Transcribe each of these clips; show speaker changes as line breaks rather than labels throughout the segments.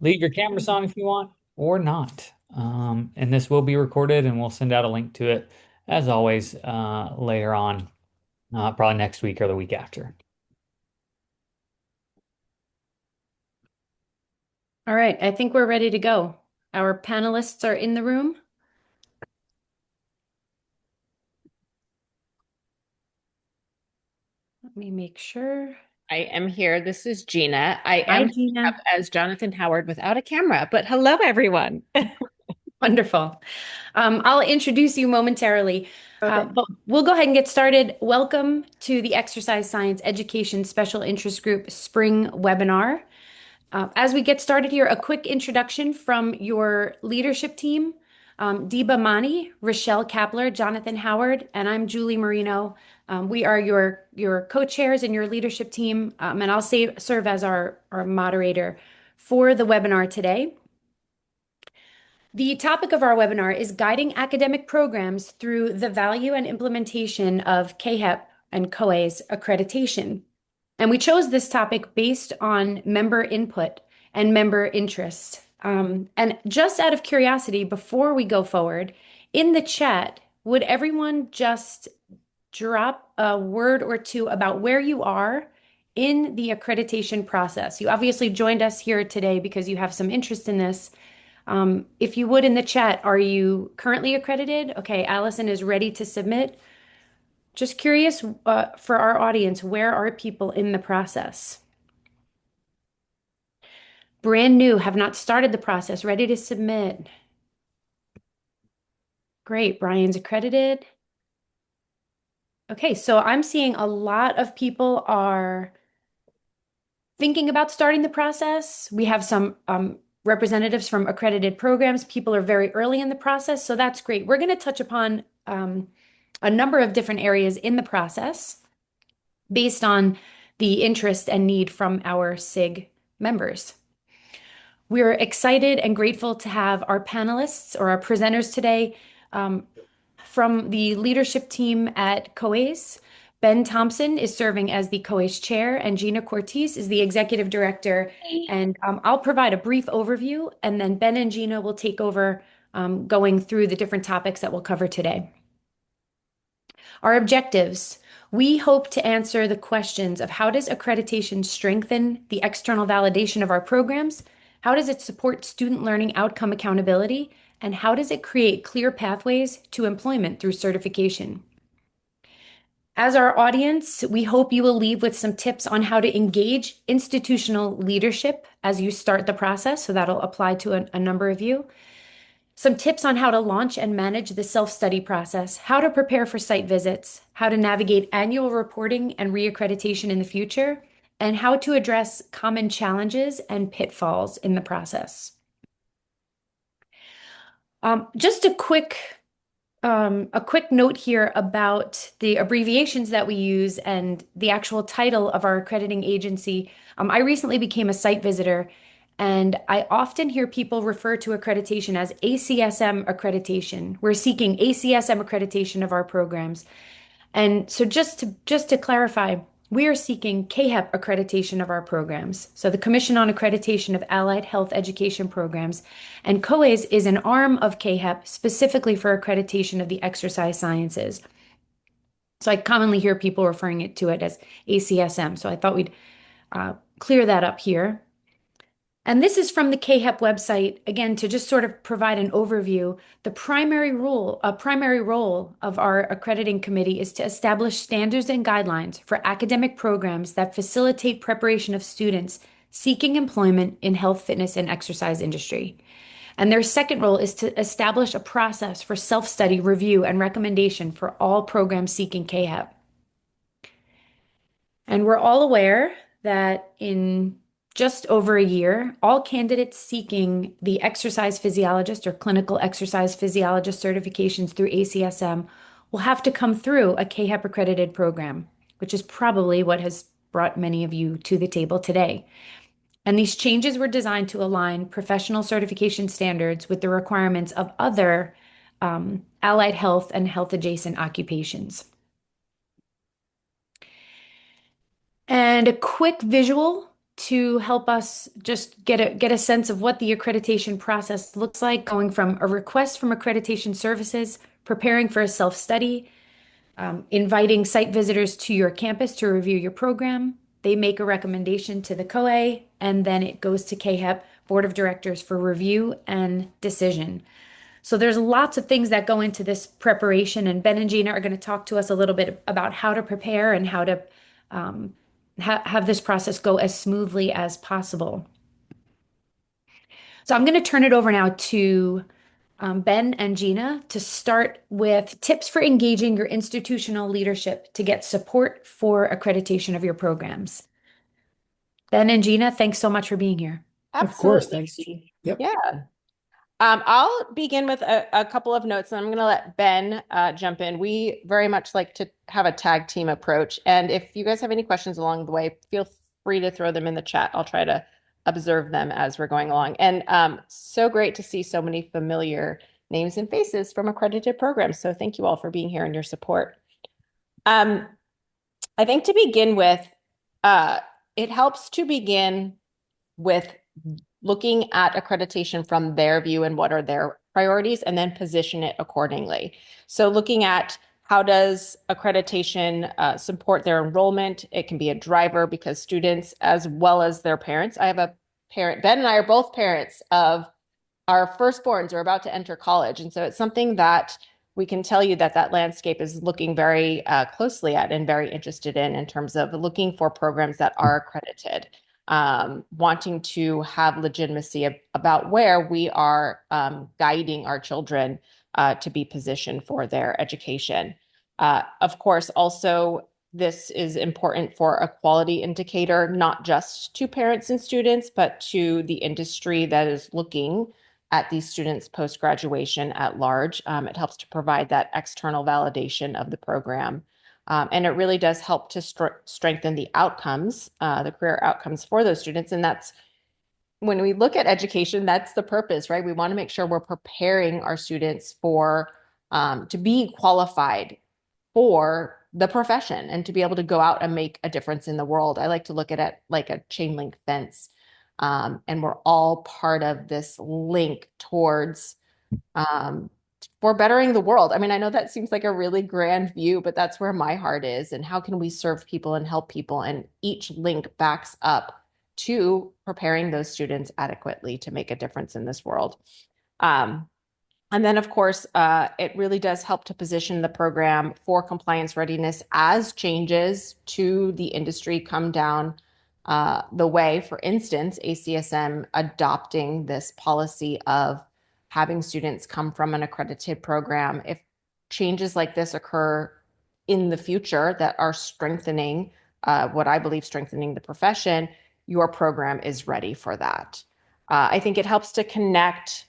leave your cameras on if you want or not. And this will be recorded and we'll send out a link to it as always later on, probably next week or the week after.
All right, I think we're ready to go. Our panelists are in the room. Let me make sure.
I am here. This is Gina. I
Hi,
am showing up
Gina.
as Jonathan Howard without a camera, but hello, everyone.
Wonderful. I'll introduce you momentarily,
Okay.
but we'll go ahead and get started. Welcome to the Exercise Science Education Special Interest Group Spring webinar. As we get started here, a quick introduction from your leadership team. Deba Mani, Rochelle Kapler, Jonathan Howard, and I'm Julie Marino. We are your co-chairs and your leadership team, and I'll serve as our moderator for the webinar today. The topic of our webinar is guiding academic programs through the value and implementation of CAAHEP and CoAES accreditation. And we chose this topic based on member input and member interest. And just out of curiosity, before we go forward, in the chat, would everyone just drop a word or two about where you are in the accreditation process? You obviously joined us here today because you have some interest in this. If you would in the chat, are you currently accredited? Okay, Allison is ready to submit. Just curious for our audience, where are people in the process? Brand new, have not started the process, ready to submit. Great, Brian's accredited. Okay, so I'm seeing a lot of people are thinking about starting the process. We have some representatives from accredited programs. People are very early in the process, so that's great. We're going to touch upon a number of different areas in the process based on the interest and need from our SIG members. We're excited and grateful to have our panelists or our presenters today from the leadership team at CoAES. Ben Thompson is serving as the CoAES chair, and Gina Cortese is the executive director. And I'll provide a brief overview, and then Ben and Gina will take over going through the different topics that we'll cover today. Our objectives. We hope to answer the questions of how does accreditation strengthen the external validation of our programs? How does it support student learning outcome accountability? And how does it create clear pathways to employment through certification? As our audience, we hope you will leave with some tips on how to engage institutional leadership as you start the process. So that'll apply to a number of you. Some tips on how to launch and manage the self-study process, how to prepare for site visits, how to navigate annual reporting and reaccreditation in the future, and how to address common challenges and pitfalls in the process. Just a quick note here about the abbreviations that we use and the actual title of our accrediting agency. I recently became a site visitor, and I often hear people refer to accreditation as ACSM accreditation. We're seeking ACSM accreditation of our programs. And so just to clarify, we are seeking CAAHEP accreditation of our programs. So the Commission on Accreditation of Allied Health Education Programs. And CoAES is an arm of CAAHEP specifically for accreditation of the exercise sciences. So I commonly hear people referring to it as ACSM. So I thought we'd clear that up here. And this is from the CAAHEP website, again, to just sort of provide an overview. The primary role of our accrediting committee is to establish standards and guidelines for academic programs that facilitate preparation of students seeking employment in health, fitness, and exercise industry. And their second role is to establish a process for self-study, review, and recommendation for all programs seeking CAAHEP. And we're all aware that in just over a year, all candidates seeking the exercise physiologist or clinical exercise physiologist certifications through ACSM will have to come through a CAAHEP accredited program, which is probably what has brought many of you to the table today. And these changes were designed to align professional certification standards with the requirements of other allied health and health adjacent occupations. And a quick visual to help us just get a sense of what the accreditation process looks like, going from a request from accreditation services, preparing for a self-study, inviting site visitors to your campus to review your program. They make a recommendation to the CoA, and then it goes to CAAHEP Board of Directors for review and decision. So there's lots of things that go into this preparation, and Ben and Gina are going to talk to us a little bit about how to prepare and how to have this process go as smoothly as possible. So I'm going to turn it over now to Ben and Gina to start with tips for engaging your institutional leadership to get support for accreditation of your programs. Ben and Gina, thanks so much for being here.
Of course,
Absolutely.
thanks. Yep.
Yeah. I'll begin with a couple of notes, and I'm going to let Ben jump in. We very much like to have a tag team approach. And if you guys have any questions along the way, feel free to throw them in the chat. I'll try to observe them as we're going along. And so great to see so many familiar names and faces from accredited programs. So thank you all for being here and your support. I think to begin with, it helps to begin with looking at accreditation from their view and what are their priorities, and then position it accordingly. So looking at how does accreditation support their enrollment? It can be a driver because students as well as their parents. I have a parent, Ben and I are both parents of our firstborns are about to enter college. And so it's something that we can tell you that that landscape is looking very closely at and very interested in terms of looking for programs that are accredited, wanting to have legitimacy about where we are guiding our children to be positioned for their education. Of course, also, this is important for a quality indicator, not just to parents and students, but to the industry that is looking at these students post-graduation at large. It helps to provide that external validation of the program. And it really does help to strengthen the outcomes, the career outcomes for those students. And that's when we look at education, that's the purpose, right? We want to make sure we're preparing our students for to be qualified for the profession and to be able to go out and make a difference in the world. I like to look at it like a chain link fence. And we're all part of this link towards for bettering the world. I mean, I know that seems like a really grand view, but that's where my heart is. And how can we serve people and help people? And each link backs up to preparing those students adequately to make a difference in this world. And then, of course, it really does help to position the program for compliance readiness as changes to the industry come down the way. For instance, ACSM adopting this policy of having students come from an accredited program. If changes like this occur in the future that are strengthening, what I believe strengthening the profession, your program is ready for that. I think it helps to connect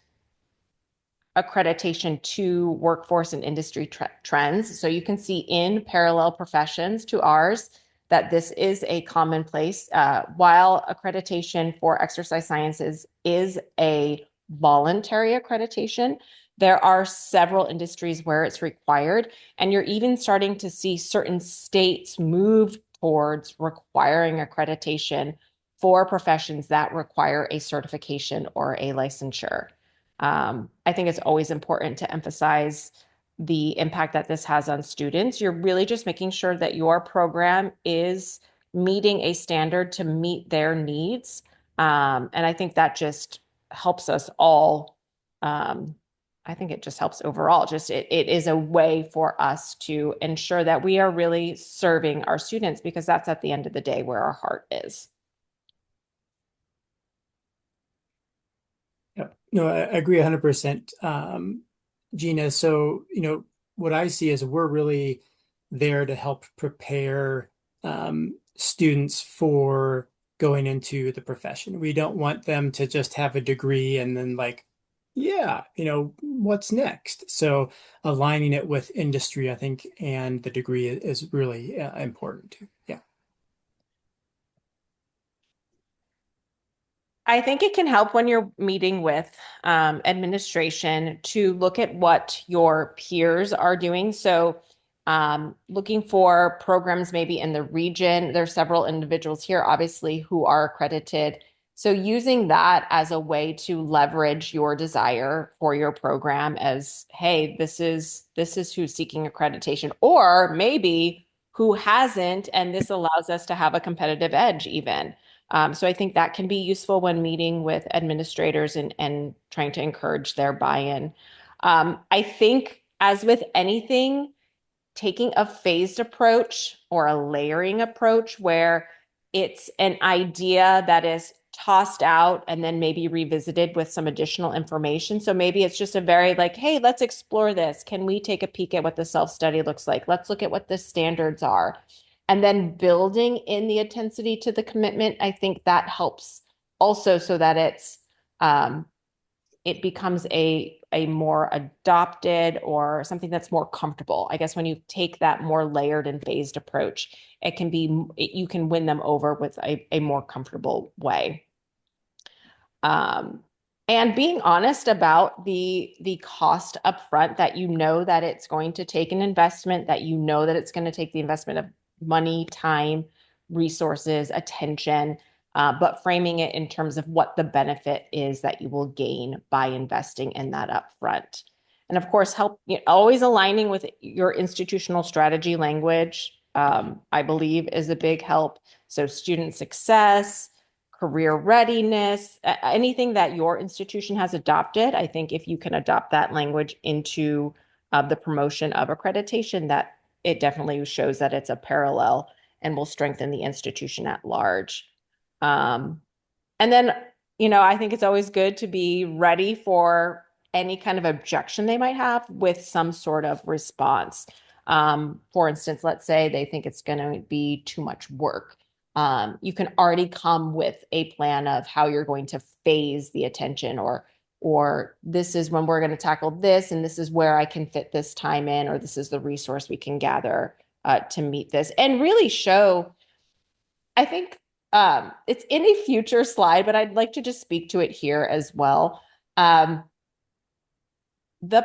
accreditation to workforce and industry trends. So you can see in parallel professions to ours that this is a commonplace. While accreditation for exercise sciences is a voluntary accreditation, there are several industries where it's required, and you're even starting to see certain states move towards requiring accreditation for professions that require a certification or a licensure. I think it's always important to emphasize the impact that this has on students. You're really just making sure that your program is meeting a standard to meet their needs. And I think that just helps us all. I think it just helps overall. Just it is a way for us to ensure that we are really serving our students, because that's at the end of the day where our heart is.
Yep. No, I agree 100%, Gina. So, what I see is we're really there to help prepare students for going into the profession. We don't want them to just have a degree and then what's next? So aligning it with industry, I think, and the degree is really important too. Yeah.
I think it can help when you're meeting with administration to look at what your peers are doing. So looking for programs maybe in the region. There's several individuals here, obviously, who are accredited. So using that as a way to leverage your desire for your program as, hey, this is who's seeking accreditation, or maybe who hasn't, and this allows us to have a competitive edge even. So I think that can be useful when meeting with administrators and trying to encourage their buy-in. I think, as with anything, taking a phased approach or a layering approach where it's an idea that is tossed out and then maybe revisited with some additional information. So maybe it's just a very like, hey, let's explore this. Can we take a peek at what the self-study looks like? Let's look at what the standards are. And then building in the intensity to the commitment, I think that helps also so that it becomes a more adopted or something that's more comfortable. I guess when you take that more layered and phased approach, you can win them over with a more comfortable way. And being honest about the cost upfront, that you know that it's going to take an investment, that you know that it's going to take the investment of money, time, resources, attention, but framing it in terms of what the benefit is that you will gain by investing in that upfront. And of course, always aligning with your institutional strategy language, I believe is a big help. So student success, career readiness, anything that your institution has adopted. I think if you can adopt that language into the promotion of accreditation, that it definitely shows that it's a parallel and will strengthen the institution at large. And then, I think it's always good to be ready for any kind of objection they might have with some sort of response. For instance, let's say they think it's going to be too much work. You can already come with a plan of how you're going to phase the attention, or this is when we're going to tackle this, and this is where I can fit this time in, or this is the resource we can gather to meet this, and really show. I think it's in a future slide, but I'd like to just speak to it here as well. The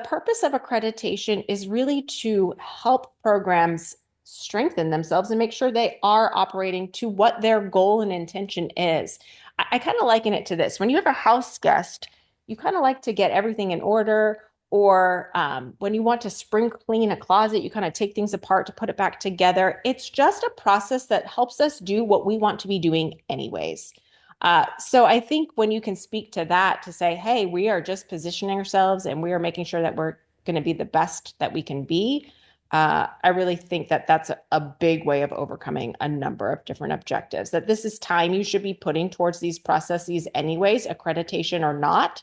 purpose of accreditation is really to help programs strengthen themselves and make sure they are operating to what their goal and intention is. I kind of liken it to this. When you have a house guest, you kind of like to get everything in order, or when you want to spring clean a closet, you kind of take things apart to put it back together. It's just a process that helps us do what we want to be doing anyways. So I think when you can speak to that to say, hey, we are just positioning ourselves and we are making sure that we're going to be the best that we can be. I really think that that's a big way of overcoming a number of different objectives, that this is time you should be putting towards these processes anyways, accreditation or not.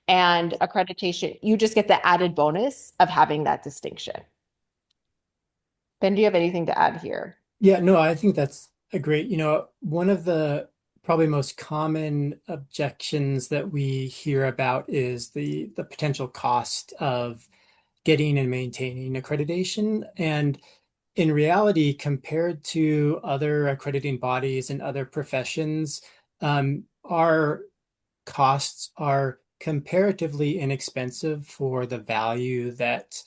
And accreditation, you just get the added bonus of having that distinction. Ben, do you have anything to add here?
Yeah, no, I think that's a great, one of the probably most common objections that we hear about is the potential cost of getting and maintaining accreditation. And in reality, compared to other accrediting bodies and other professions, our costs are comparatively inexpensive for the value that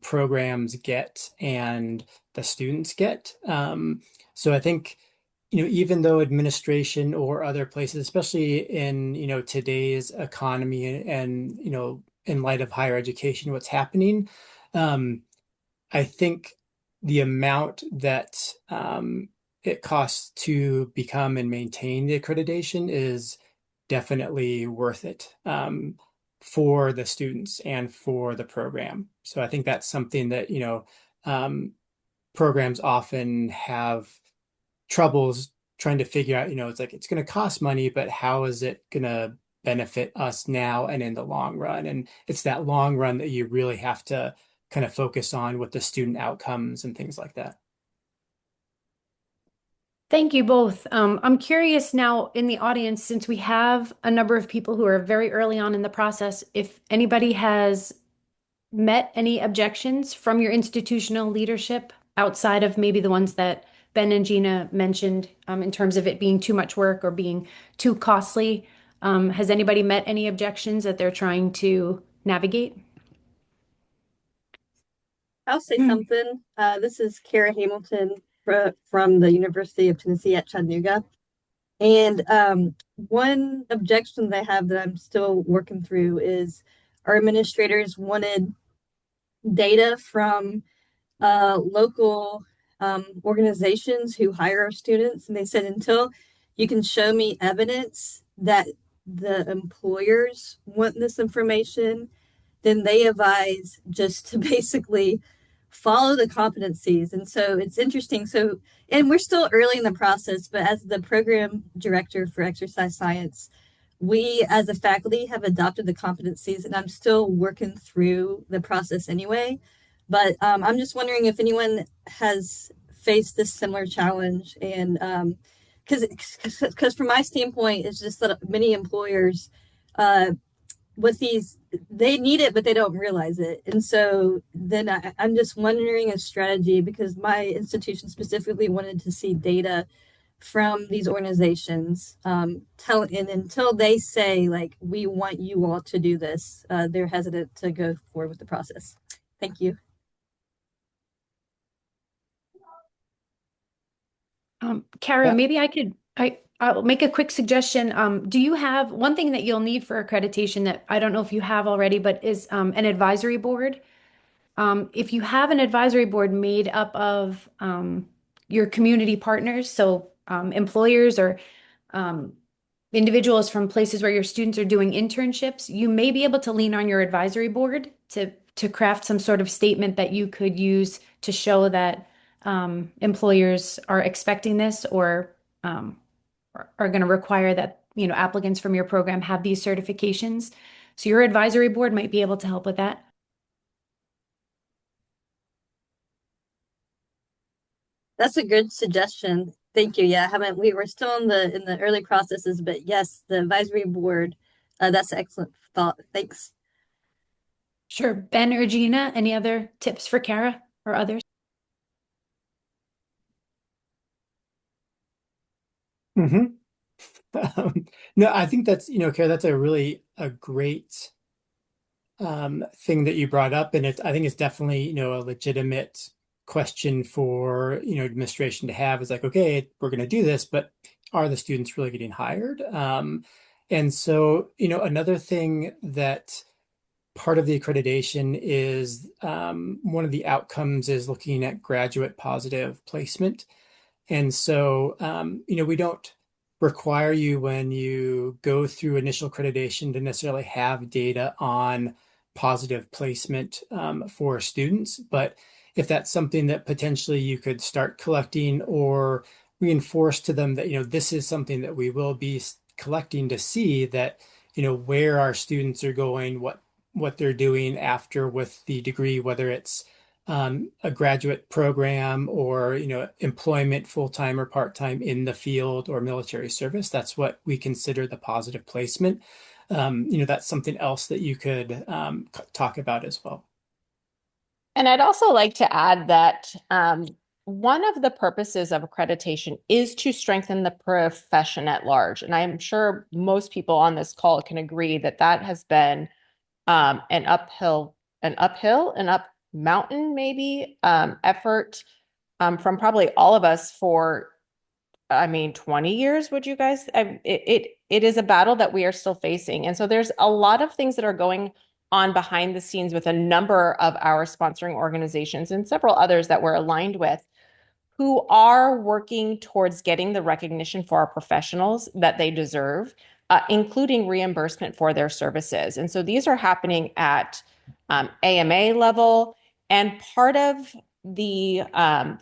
programs get and the students get. So I think, even though administration or other places, especially in, today's economy and, in light of higher education, what's happening, I think the amount that it costs to become and maintain the accreditation is definitely worth it for the students and for the program. So I think that's something that, programs often have troubles trying to figure out, it's like, it's going to cost money, but how is it going to benefit us now and in the long run? And it's that long run that you really have to kind of focus on with the student outcomes and things like that.
Thank you both. I'm curious now in the audience, since we have a number of people who are very early on in the process, if anybody has met any objections from your institutional leadership outside of maybe the ones that Ben and Gina mentioned, in terms of it being too much work or being too costly. Has anybody met any objections that they're trying to navigate?
I'll say something. This is Kara Hamilton from the University of Tennessee at Chattanooga. And one objection they have that I'm still working through is our administrators wanted data from local organizations who hire our students. And they said, until you can show me evidence that the employers want this information, then they advise just to basically follow the competencies. And so it's interesting. So, and we're still early in the process, but as the program director for exercise science, we as a faculty have adopted the competencies, and I'm still working through the process anyway. But I'm just wondering if anyone has faced this similar challenge. And because from my standpoint, it's just that many employers with these, they need it, but they don't realize it. And so then I'm just wondering a strategy, because my institution specifically wanted to see data from these organizations, and until they say, like, we want you all to do this, they're hesitant to go forward with the process. Thank you.
Kara, maybe I'll make a quick suggestion. Do you have one thing that you'll need for accreditation that I don't know if you have already, but is an advisory board? If you have an advisory board made up of your community partners, so employers or individuals from places where your students are doing internships, you may be able to lean on your advisory board to craft some sort of statement that you could use to show that employers are expecting this or are going to require that, applicants from your program have these certifications. So your advisory board might be able to help with that.
That's a good suggestion. Thank you. Yeah, we were still in the early processes, but yes, the advisory board, that's an excellent thought. Thanks.
Sure. Ben or Gina, any other tips for Kara or others?
No, I think that's, Kara, that's a great thing that you brought up. And I think it's definitely, a legitimate question for, administration to have. Is like, okay, we're going to do this, but are the students really getting hired? And so, another thing that part of the accreditation is one of the outcomes is looking at graduate positive placement. And so, we don't require you when you go through initial accreditation to necessarily have data on positive placement for students. But if that's something that potentially you could start collecting or reinforce to them that, this is something that we will be collecting to see that, where our students are going, what they're doing after with the degree, whether it's a graduate program or, employment full-time or part-time in the field or military service. That's what we consider the positive placement. That's something else that you could talk about as well.
And I'd also like to add that one of the purposes of accreditation is to strengthen the profession at large. And I'm sure most people on this call can agree that that has been an up mountain maybe effort from probably all of us for 20 years. Would you guys it is a battle that we are still facing, and so there's a lot of things that are going on behind the scenes with a number of our sponsoring organizations and several others that we're aligned with, who are working towards getting the recognition for our professionals that they deserve, including reimbursement for their services. And so these are happening at AMA level. And part of the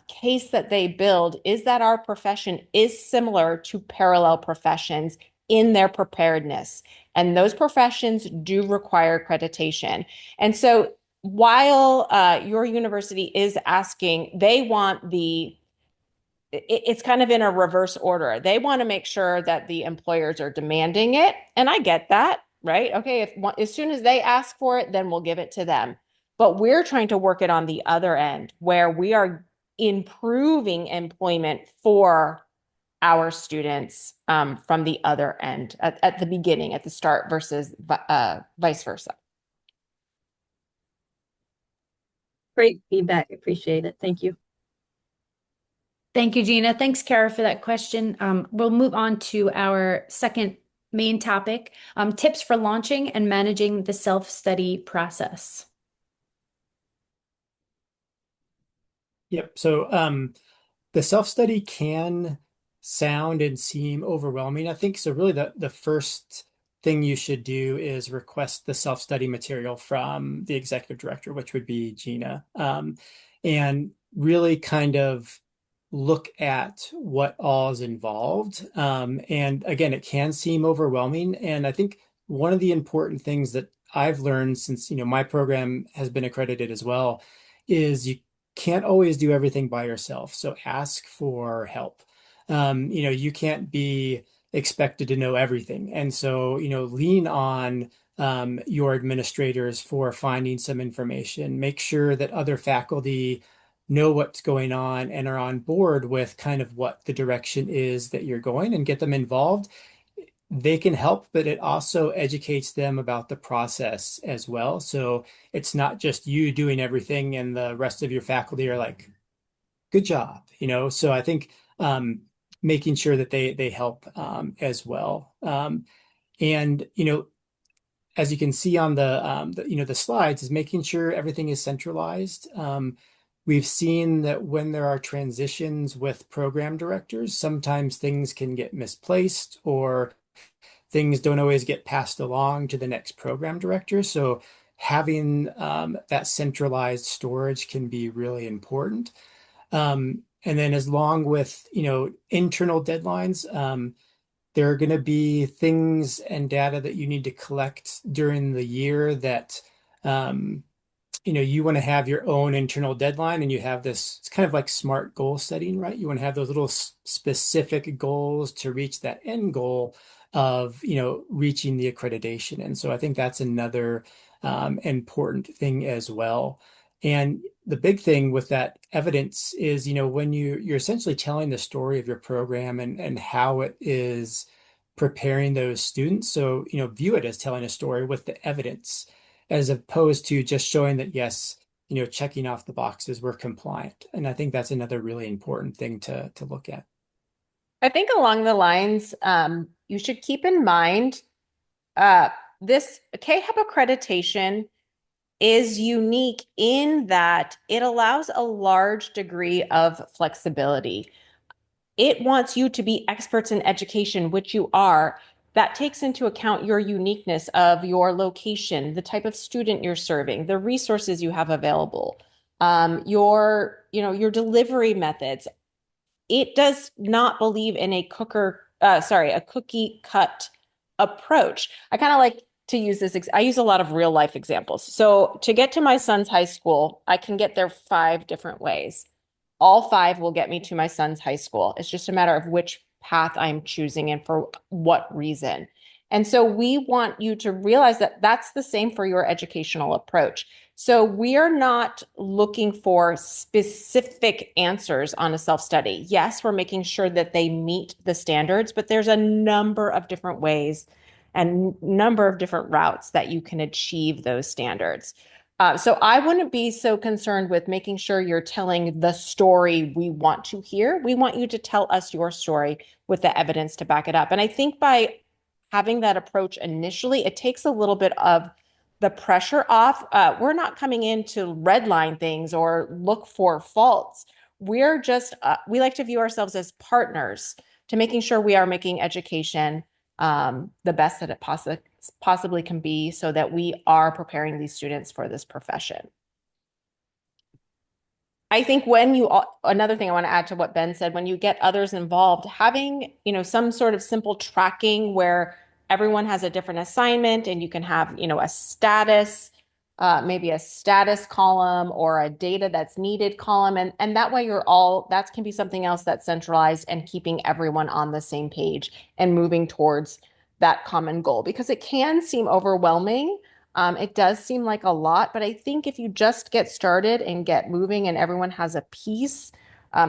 case that they build is that our profession is similar to parallel professions in their preparedness. And those professions do require accreditation. And so while your university is asking, they want it's kind of in a reverse order. They want to make sure that the employers are demanding it. And I get that, right? Okay, as soon as they ask for it, then we'll give it to them. But we're trying to work it on the other end where we are improving employment for our students from the other end at the beginning, at the start versus vice versa.
Great feedback. Appreciate it. Thank you.
Thank you, Gina. Thanks, Kara, for that question. We'll move on to our second main topic, tips for launching and managing the self-study process.
Yep. So the self-study can sound and seem overwhelming, I think. So really the first thing you should do is request the self-study material from the executive director, which would be Gina, and really kind of look at what all is involved. And again, it can seem overwhelming. And I think one of the important things that I've learned since, my program has been accredited as well, is you can't always do everything by yourself. So ask for help. You can't be expected to know everything. And so, lean on your administrators for finding some information. Make sure that other faculty know what's going on and are on board with kind of what the direction is that you're going, and get them involved. They can help, but it also educates them about the process as well. So it's not just you doing everything and the rest of your faculty are like, good job, So I think making sure that they help as well. And as you can see on the slides, is making sure everything is centralized. We've seen that when there are transitions with program directors, sometimes things can get misplaced, or things don't always get passed along to the next program director. So having that centralized storage can be really important. And then as long with, internal deadlines, there are going to be things and data that you need to collect during the year that, you want to have your own internal deadline, and you have this, it's kind of like SMART goal setting, right? You want to have those little specific goals to reach that end goal of, reaching the accreditation. And so I think that's another important thing as well. And the big thing with that evidence is, when you're essentially telling the story of your program and how it is preparing those students. So, view it as telling a story with the evidence, as opposed to just showing that, yes, checking off the boxes, we're compliant. And I think that's another really important thing to look at.
I think along the lines, you should keep in mind this CAAHEP accreditation is unique in that it allows a large degree of flexibility. It wants you to be experts in education, which you are. That takes into account your uniqueness of your location, the type of student you're serving, the resources you have available, your delivery methods. It does not believe in a cookie cut approach. I kind of like to use this. I use a lot of real life examples. So to get to my son's high school, I can get there 5 different ways. All 5 will get me to my son's high school. It's just a matter of which path I'm choosing and for what reason. And so we want you to realize that that's the same for your educational approach. So we are not looking for specific answers on a self-study. Yes, we're making sure that they meet the standards, but there's a number of different ways and number of different routes that you can achieve those standards. So I wouldn't be so concerned with making sure you're telling the story we want to hear. We want you to tell us your story with the evidence to back it up. And I think by having that approach initially, it takes a little bit of the pressure off. We're not coming in to redline things or look for faults. We're just, we like to view ourselves as partners to making sure we are making education the best that it possibly can be, so that we are preparing these students for this profession. I think another thing I want to add to what Ben said, when you get others involved, having, some sort of simple tracking where everyone has a different assignment and you can have, a status, maybe a status column or a data that's needed column. And that way that can be something else that's centralized and keeping everyone on the same page and moving towards that common goal, because it can seem overwhelming. It does seem like a lot, but I think if you just get started and get moving and everyone has a piece,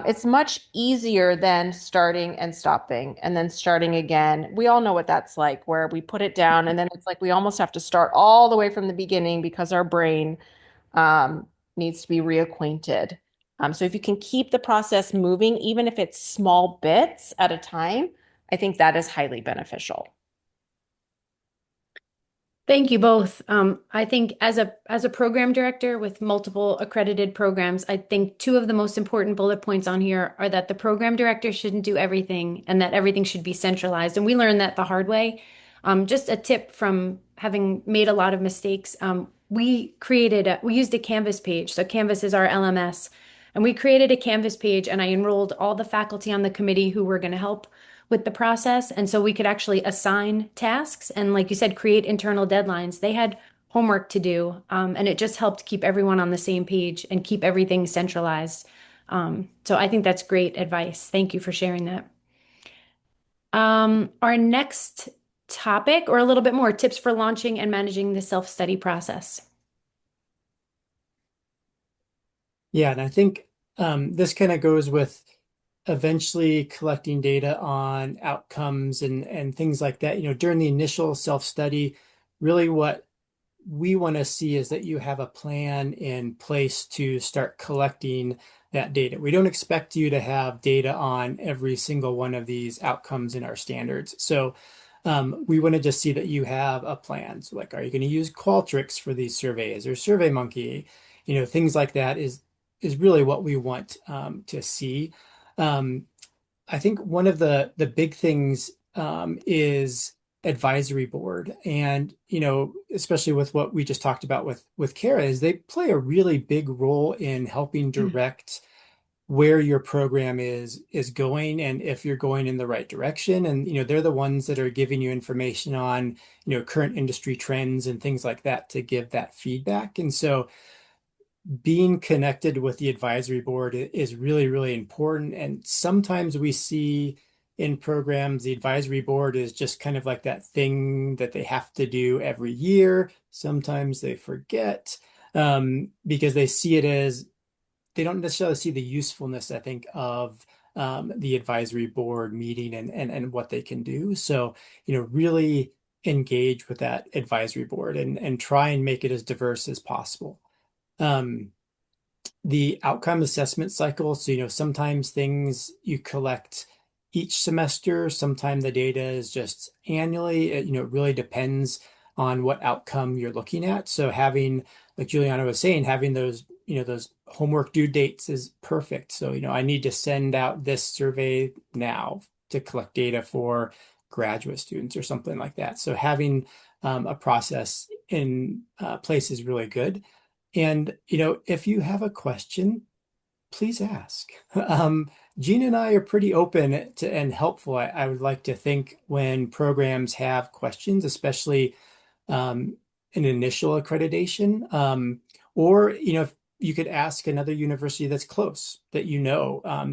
it's much easier than starting and stopping and then starting again. We all know what that's like, where we put it down and then it's like we almost have to start all the way from the beginning because our brain needs to be reacquainted. So if you can keep the process moving, even if it's small bits at a time, I think that is highly beneficial.
Thank you both. I think as a program director with multiple accredited programs, I think two of the most important bullet points on here are that the program director shouldn't do everything and that everything should be centralized. And we learned that the hard way. Just a tip from having made a lot of mistakes. We used a Canvas page. So Canvas is our LMS. And we created a Canvas page and I enrolled all the faculty on the committee who were going to help with the process. And so we could actually assign tasks and, like you said, create internal deadlines. They had homework to do, and it just helped keep everyone on the same page and keep everything centralized. So I think that's great advice. Thank you for sharing that. Our next topic, or a little bit more, tips for launching and managing the self-study process.
Yeah, and I think this kind of goes with eventually collecting data on outcomes and things like that. During the initial self-study, really what we want to see is that you have a plan in place to start collecting that data. We don't expect you to have data on every single one of these outcomes in our standards. So we want to just see that you have a plan. So like, are you going to use Qualtrics for these surveys or SurveyMonkey? Things like that is really what we want to see. I think one of the big things is advisory board, and especially with what we just talked about with CARA, is they play a really big role in helping direct where your program is going and if you're going in the right direction. And they're the ones that are giving you information on current industry trends and things like that to give that feedback. And so being connected with the advisory board is really, really important. And sometimes we see in programs, the advisory board is just kind of like that thing that they have to do every year. Sometimes they forget because they see it as, they don't necessarily see the usefulness, I think, of the advisory board meeting and what they can do. So, really engage with that advisory board and try and make it as diverse as possible. The outcome assessment cycle. So, sometimes things you collect each semester, sometimes the data is just annually. It really depends on what outcome you're looking at. So having, like Juliana was saying, having those, those homework due dates is perfect. So, I need to send out this survey now to collect data for graduate students or something like that. So having a process in place is really good. And, if you have a question, please ask. Gina and I are pretty open to and helpful. I would like to think when programs have questions, especially an initial accreditation, or, if you could ask another university that's close that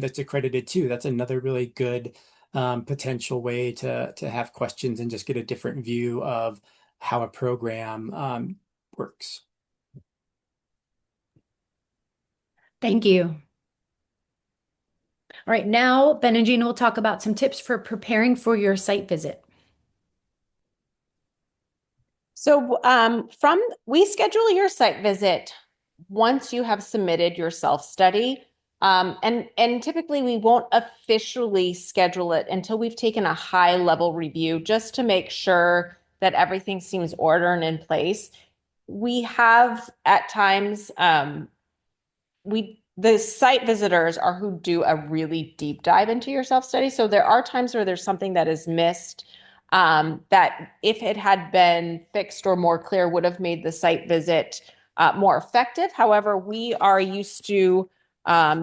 that's accredited too. That's another really good potential way to have questions and just get a different view of how a program works.
Thank you. All right, now Ben and Gina will talk about some tips for preparing for your site visit.
So we schedule your site visit once you have submitted your self-study. And typically we won't officially schedule it until we've taken a high level review just to make sure that everything seems ordered and in place. We have at times, the site visitors are who do a really deep dive into your self-study. So there are times where there's something that is missed that if it had been fixed or more clear would have made the site visit more effective. However, we are used to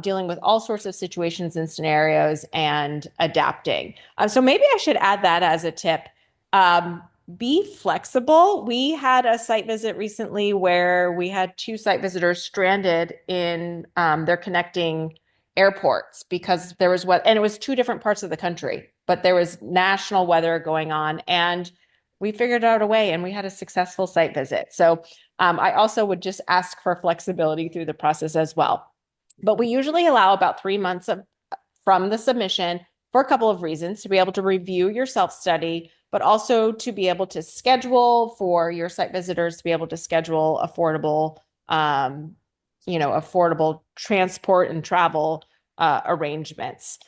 dealing with all sorts of situations and scenarios and adapting. So maybe I should add that as a tip. Be flexible. We had a site visit recently where we had 2 site visitors stranded in their connecting airports because there was and it was 2 different parts of the country, but there was national weather going on, and we figured out a way and we had a successful site visit. So I also would just ask for flexibility through the process as well. But we usually allow about 3 months from the submission for a couple of reasons: to be able to review your self-study, but also to be able to schedule for your site visitors, to be able to schedule affordable affordable transport and travel arrangements.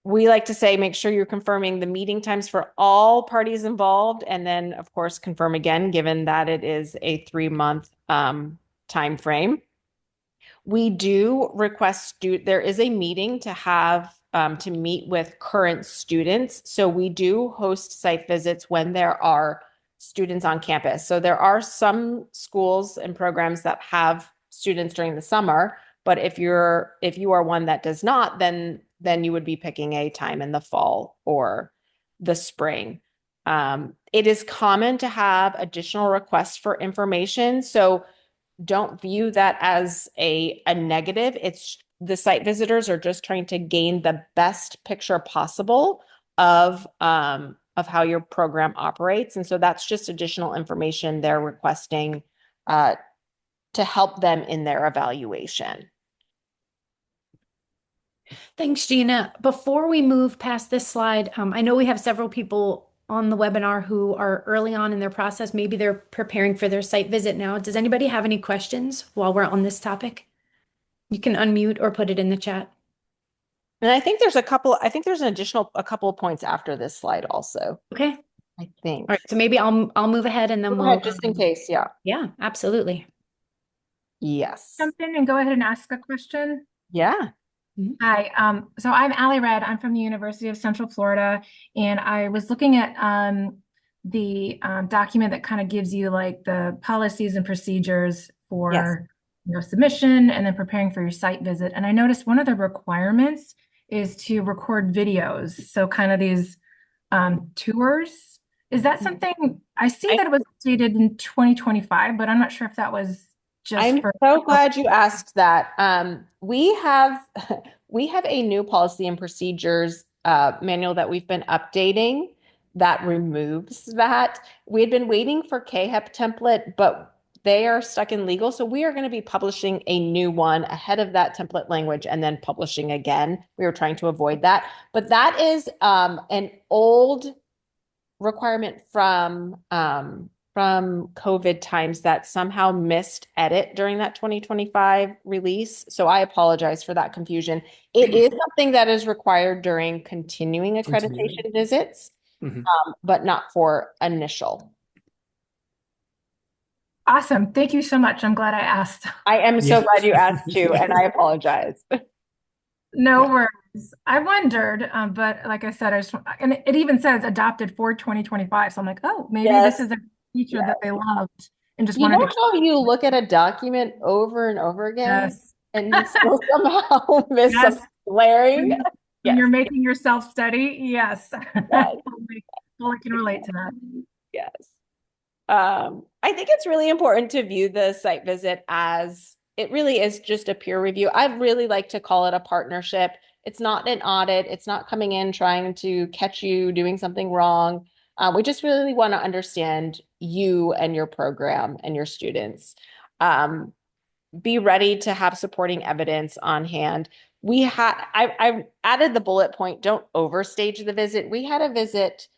We like to say, make sure you're confirming the meeting times for all parties involved, and then, of course, confirm again, given that it is a 3-month time frame. We do request there is a meeting to have to meet with current students. So we do host site visits when there are students on campus. So there are some schools and programs that have students during the summer, but if you are one that does not, then you would be picking a time in the fall or the spring. It is common to have additional requests for information. So don't view that as a negative. It's the site visitors are just trying to gain the best picture possible of how your program operates. And so that's just additional information they're requesting to help them in their evaluation.
Thanks, Gina. Before we move past this slide, I know we have several people on the webinar who are early on in their process. Maybe they're preparing for their site visit now. Does anybody have any questions while we're on this topic? You can unmute or put it in the chat.
And I think there's a couple of points after this slide also.
Okay.
I think.
All right. So maybe I'll move ahead and then
Go
we'll
ahead, just in case. Yeah.
Yeah, absolutely.
Yes.
Jump in and go ahead and ask a question.
Yeah.
Hi, so I'm Allie Red. I'm from the University of Central Florida, and I was looking at the document that kind of gives you like the policies and procedures for submission and then preparing for your site visit. And I noticed one of the requirements is to record videos. So kind of these tours. Is that something I see that it was updated in 2025, but I'm not sure if that was just
I'm so glad you asked that. We have a new policy and procedures manual that we've been updating that removes that. We had been waiting for CAAHEP template, but they are stuck in legal. So we are going to be publishing a new one ahead of that template language and then publishing again. We were trying to avoid that. But that is an old requirement from COVID times that somehow missed edit during that 2025 release. So I apologize for that confusion. It is something that is required during continuing accreditation visits, but not for initial.
Awesome. Thank you so much. I'm glad I asked.
I am so glad you asked too, and I apologize.
No worries. I wondered, but like I said, and it even says adopted for 2025. So I'm like, oh, maybe this is a feature that they loved and just wanted to.
How you look at a document over and over again and you still somehow miss some glaring.
When you're making yourself study, yes. Well, I can relate to that.
Yes. I think it's really important to view the site visit as it really is just a peer review. I really like to call it a partnership. It's not an audit. It's not coming in trying to catch you doing something wrong. We just really want to understand you and your program and your students. Be ready to have supporting evidence on hand. I added the bullet point, don't overstage the visit. We had a visit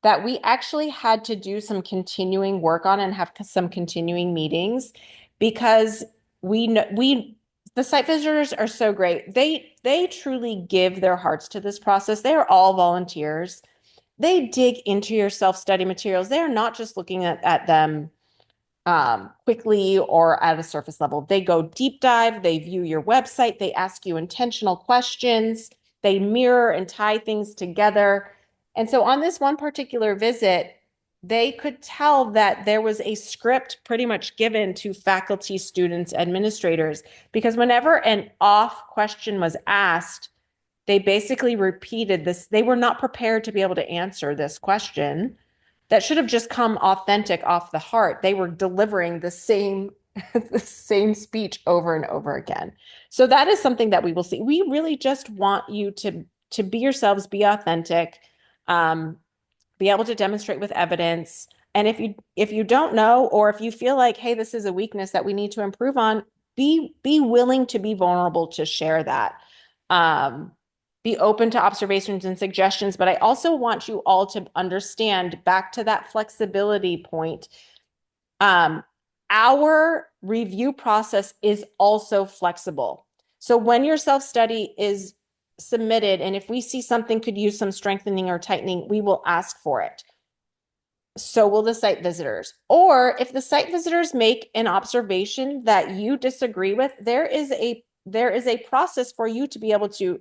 that we actually had to do some continuing work on and have some continuing meetings because the site visitors are so great. They truly give their hearts to this process. They are all volunteers. They dig into your self-study materials. They are not just looking at them quickly or at a surface level. They go deep dive. They view your website. They ask you intentional questions. They mirror and tie things together. And so on this one particular visit, they could tell that there was a script pretty much given to faculty, students, administrators, because whenever an off question was asked, they basically repeated this. They were not prepared to be able to answer this question that should have just come authentic off the heart. They were delivering the same speech over and over again. So that is something that we will see. We really just want you to be yourselves, be authentic, be able to demonstrate with evidence. And if you don't know, or if you feel like, hey, this is a weakness that we need to improve on, be willing to be vulnerable to share that. Be open to observations and suggestions. But I also want you all to understand, back to that flexibility point, our review process is also flexible. So when your self-study is submitted, and if we see something could use some strengthening or tightening, we will ask for it. So will the site visitors. Or if the site visitors make an observation that you disagree with, there is a process for you to be able to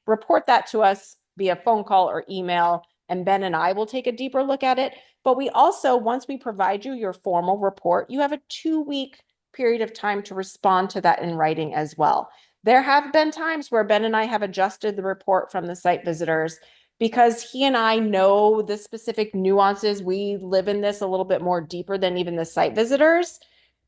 report that to us via phone call or email, and Ben and I will take a deeper look at it. But we also, once we provide you your formal report, you have a 2-week period of time to respond to that in writing as well. There have been times where Ben and I have adjusted the report from the site visitors because he and I know the specific nuances. We live in this a little bit more deeper than even the site visitors.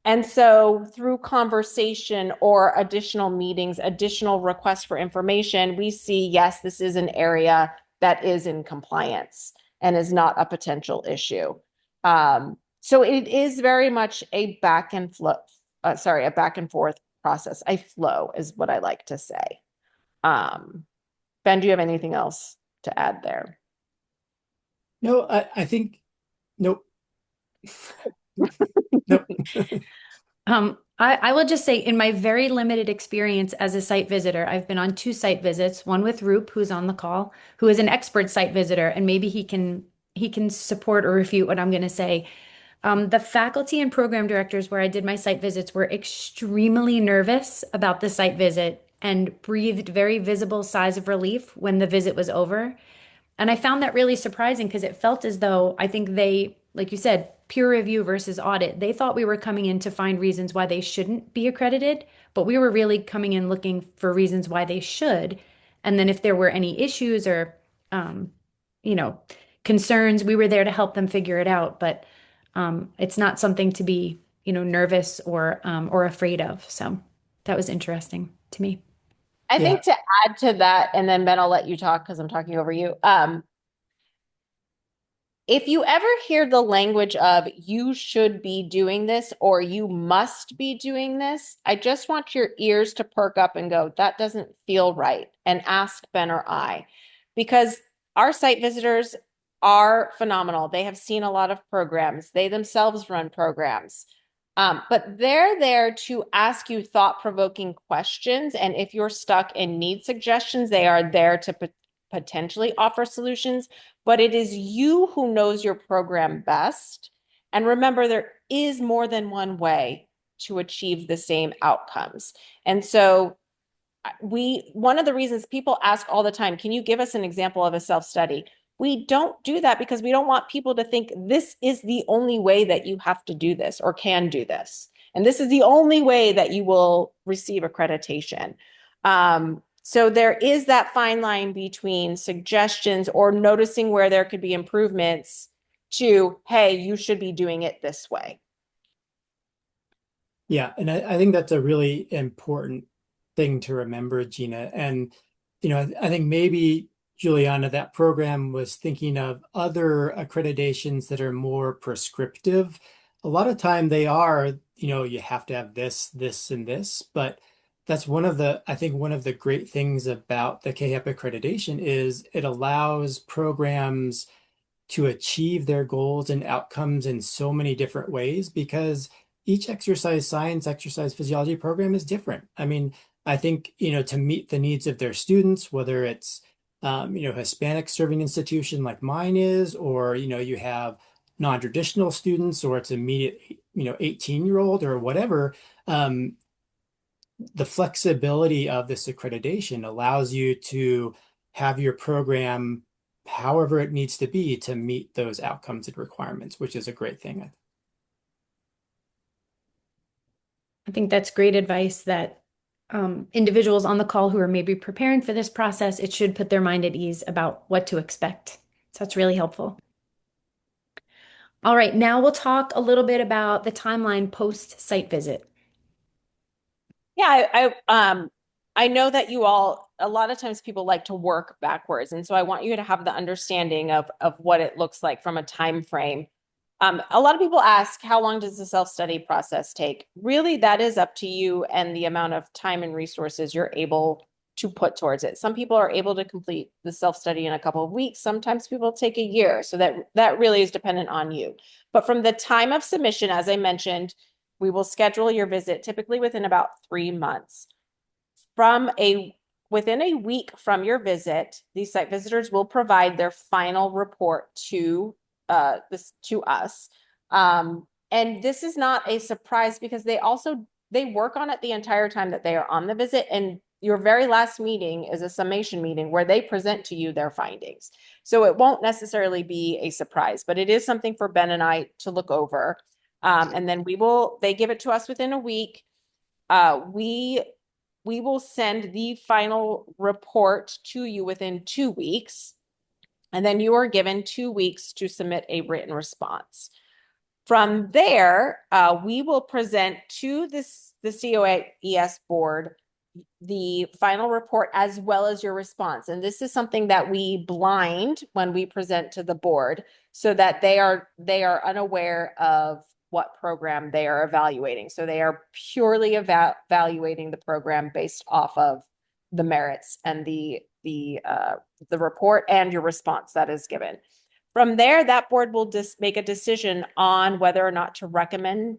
And so through conversation or additional meetings, additional requests for information, we see, yes, this is an area that is in compliance and is not a potential issue. So it is very much a back and forth process. A flow is what I like to say. Ben, do you have anything else to add there?
No, I think, nope. Nope.
I will just say, in my very limited experience as a site visitor, I've been on 2 site visits, one with Roop, who's on the call, who is an expert site visitor, and maybe he can support or refute what I'm going to say. The faculty and program directors where I did my site visits were extremely nervous about the site visit and breathed very visible sighs of relief when the visit was over. And I found that really surprising because it felt as though, I think they, like you said, peer review versus audit. They thought we were coming in to find reasons why they shouldn't be accredited, but we were really coming in looking for reasons why they should. And then if there were any issues or, you know, concerns, we were there to help them figure it out. But it's not something to be, nervous or afraid of. So that was interesting to me.
I
Yeah.
think to add to that, and then Ben, I'll let you talk because I'm talking over you. If you ever hear the language of you should be doing this or you must be doing this, I just want your ears to perk up and go, that doesn't feel right, and ask Ben or I, because our site visitors are phenomenal. They have seen a lot of programs. They themselves run programs. But they're there to ask you thought-provoking questions. And if you're stuck and need suggestions, they are there to potentially offer solutions. But it is you who knows your program best. And remember, there is more than one way to achieve the same outcomes. And so one of the reasons people ask all the time, can you give us an example of a self-study? We don't do that because we don't want people to think this is the only way that you have to do this or can do this. And this is the only way that you will receive accreditation. So there is that fine line between suggestions or noticing where there could be improvements to, hey, you should be doing it this way.
Yeah, and I think that's a really important thing to remember, Gina. And, I think maybe Juliana, that program was thinking of other accreditations that are more prescriptive. A lot of time they are, you have to have this, this, and this, but that's I think one of the great things about the CAAHEP accreditation is it allows programs to achieve their goals and outcomes in so many different ways because each exercise science, exercise physiology program is different. I mean, I think, to meet the needs of their students, whether it's, Hispanic serving institution like mine is, or, you have non-traditional students, or it's immediate, 18-year-old or whatever, the flexibility of this accreditation allows you to have your program however it needs to be to meet those outcomes and requirements, which is a great thing.
I think that's great advice that individuals on the call who are maybe preparing for this process, it should put their mind at ease about what to expect. So that's really helpful. All right, now we'll talk a little bit about the timeline post-site visit.
Yeah, I know that you all, a lot of times people like to work backwards. And so I want you to have the understanding of what it looks like from a time frame. A lot of people ask, how long does the self-study process take? Really, that is up to you and the amount of time and resources you're able to put towards it. Some people are able to complete the self-study in a couple of weeks. Sometimes people take a year. So that really is dependent on you. But from the time of submission, as I mentioned, We will schedule your visit typically within about 3 months. Within a week from your visit, these site visitors will provide their final report to us. And this is not a surprise because they work on it the entire time that they are on the visit. And your very last meeting is a summation meeting where they present to you their findings. So it won't necessarily be a surprise, but it is something for Ben and I to look over. And then they give it to us within a week. We will send the final report to you within 2 weeks. And then you are given 2 weeks to submit a written response. From there, we will present to the CoAES board the final report as well as your response. And this is something that we blind when we present to the board so that they are unaware of what program they are evaluating. So they are purely evaluating the program based off of the merits and the report and your response that is given. From there, that board will just make a decision on whether or not to recommend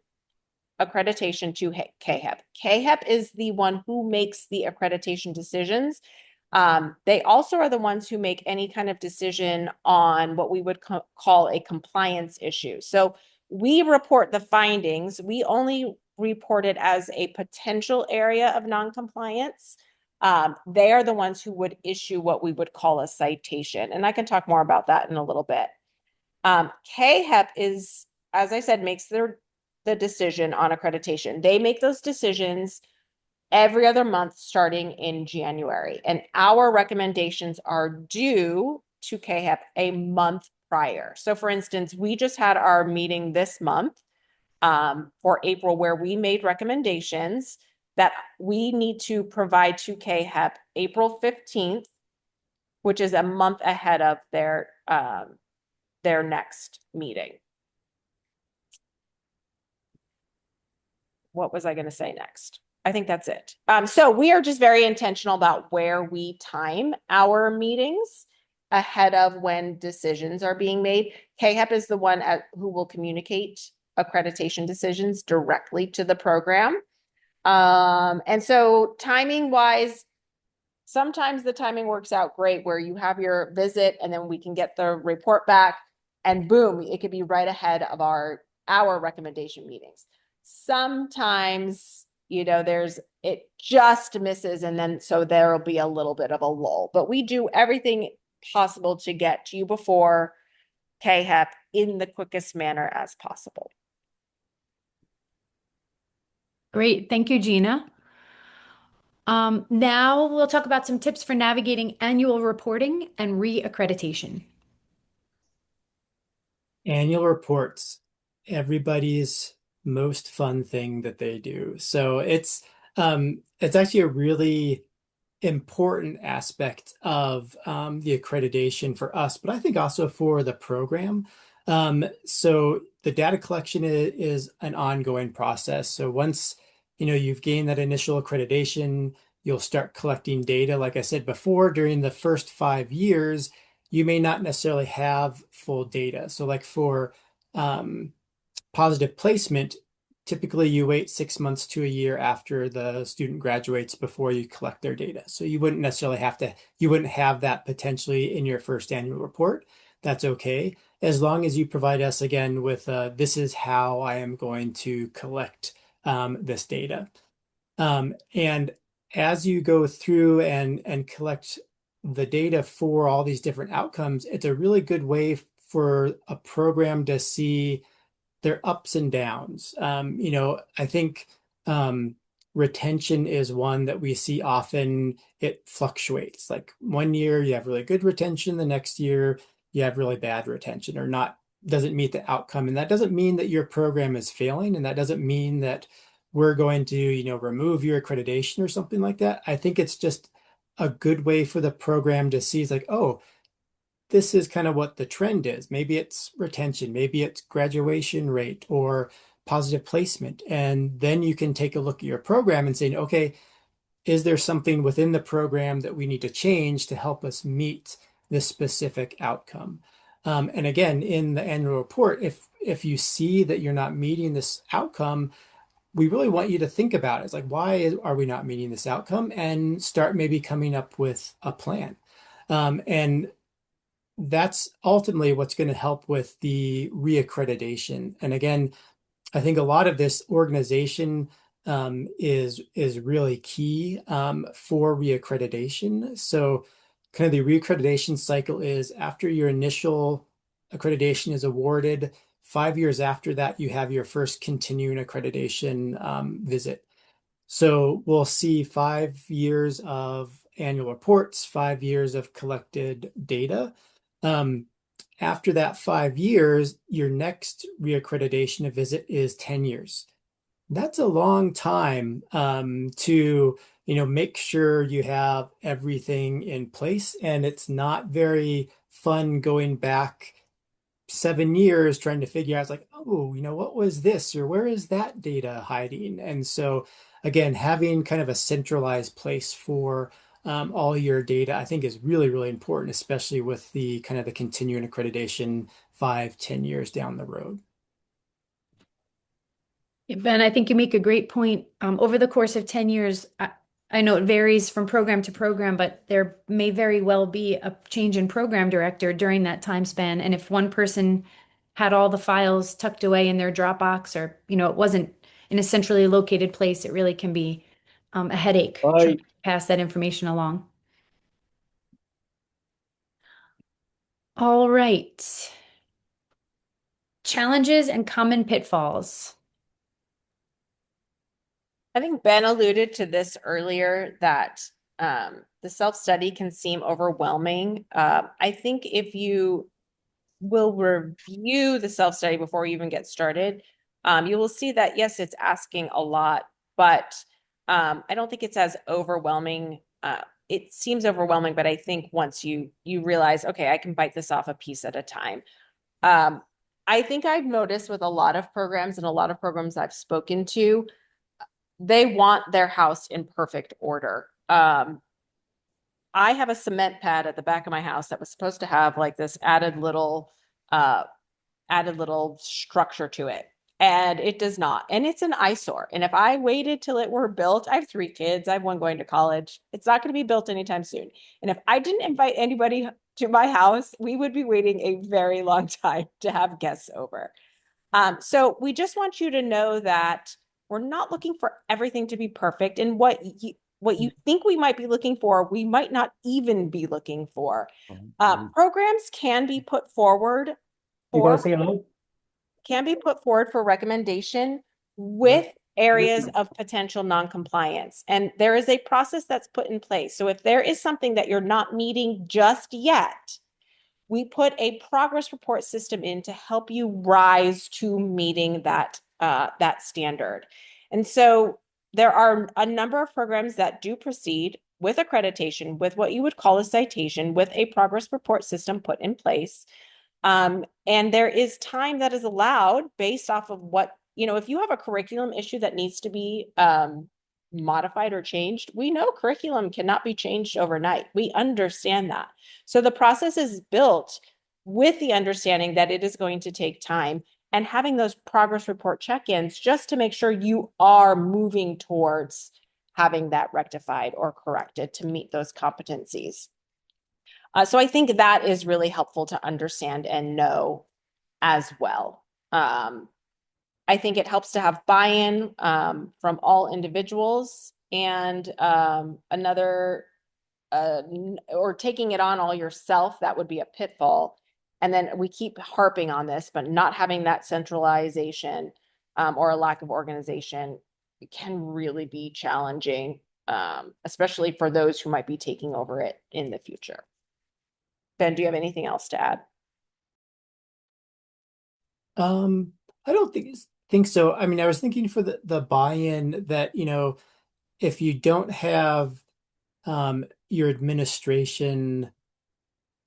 accreditation to CAAHEP. CAAHEP is the one who makes the accreditation decisions. They also are the ones who make any kind of decision on what we would call a compliance issue. So we report the findings. We only report it as a potential area of noncompliance. They are the ones who would issue what we would call a citation. And I can talk more about that in a little bit. CAAHEP is, as I said, makes the decision on accreditation. They make those decisions every other month starting in January. And our recommendations are due to CAAHEP a month prior. So for instance, we just had our meeting this month for April where we made recommendations that we need to provide to CAAHEP April 15th, which is a month ahead of their next meeting. What was I going to say next? I think that's it. So we are just very intentional about where we time our meetings ahead of when decisions are being made. CAAHEP is the one who will communicate accreditation decisions directly to the program. And so timing wise, sometimes the timing works out great where you have your visit and then we can get the report back and boom, it could be right ahead of our recommendation meetings. Sometimes, it just misses and then so there'll be a little bit of a lull, but we do everything possible to get to you before CAAHEP in the quickest manner as possible.
Great. Thank you, Gina. Now we'll talk about some tips for navigating annual reporting and reaccreditation.
Annual reports, everybody's most fun thing that they do. So it's actually a really important aspect of the accreditation for us, but I think also for the program. So the data collection is an ongoing process. So once you've gained that initial accreditation, you'll start collecting data. Like I said before, during the first 5 years, you may not necessarily have full data. So like for positive placement, typically you wait 6 months to a year after the student graduates before you collect their data. So you wouldn't necessarily you wouldn't have that potentially in your first annual report. That's okay. As long as you provide us again with this is how I am going to collect this data. And as you go through and collect the data for all these different outcomes, it's a really good way for a program to see their ups and downs. I think retention is one that we see often. It fluctuates. Like one year you have really good retention, the next year you have really bad retention or doesn't meet the outcome. And that doesn't mean that your program is failing. And that doesn't mean that we're going to, remove your accreditation or something like that. I think it's just a good way for the program to see, it's like, oh, this is kind of what the trend is. Maybe it's retention, maybe it's graduation rate or positive placement. And then you can take a look at your program and say, okay, is there something within the program that we need to change to help us meet this specific outcome? And again, in the annual report, if you see that you're not meeting this outcome, we really want you to think about it. It's like, are we not meeting this outcome? And start maybe coming up with a plan. And that's ultimately what's going to help with the reaccreditation. And again, I think a lot of this organization is really key for reaccreditation. So kind of the reaccreditation cycle is after your initial accreditation is awarded, 5 years after that, you have your first continuing accreditation visit. So we'll see 5 years of annual reports, 5 years of collected data. After that 5 years, your next reaccreditation visit is 10 years. That's a long time to, make sure you have everything in place. And it's not very fun going back 7 years trying to figure out, it's like, oh, what was this or where is that data hiding? And so, again, having kind of a centralized place for all your data, I think is really, really important, especially with the kind of the continuing accreditation 5, 10 years down the road.
Yeah, Ben, I think you make a great point. Over the course of 10 years, I know it varies from program to program, but there may very well be a change in program director during that time span. And if one person had all the files tucked away in their Dropbox or, it wasn't in a centrally located place, it really can be a headache trying to pass that information along. All right. Challenges and common pitfalls.
I think Ben alluded to this earlier that the self-study can seem overwhelming. I think if you will review the self-study before you even get started, you will see that, yes, it's asking a lot, but I don't think it's as overwhelming. It seems overwhelming, but I think once you realize, okay, I can bite this off a piece at a time. I think I've noticed with a lot of programs and a lot of programs I've spoken to, they want their house in perfect order. I have a cement pad at the back of my house that was supposed to have like this added little structure to it. And it does not. And it's an eyesore. And if I waited till it were built, I have 3 kids. I have one going to college. It's not going to be built anytime soon. And if I didn't invite anybody to my house, we would be waiting a very long time to have guests over. So we just want you to know that we're not looking for everything to be perfect. And what you think we might be looking for, we might not even be looking for. Programs can be put forward for recommendation with areas of potential noncompliance. And there is a process that's put in place. So if there is something that you're not meeting just yet, we put a progress report system in to help you rise to meeting that standard. And so there are a number of programs that do proceed with accreditation, with what you would call a citation, with a progress report system put in place. And there is time that is allowed based off of what, if you have a curriculum issue that needs to be modified or changed, we know curriculum cannot be changed overnight. We understand that. So the process is built with the understanding that it is going to take time and having those progress report check-ins just to make sure you are moving towards having that rectified or corrected to meet those competencies. So I think that is really helpful to understand and know as well. I think it helps to have buy-in from all individuals and or taking it on all yourself, that would be a pitfall. And then we keep harping on this, but not having that centralization or a lack of organization can really be challenging, especially for those who might be taking over it in the future. Ben, do you have anything else to add?
I don't think so. I mean, I was thinking for the buy-in that, if you don't have your administration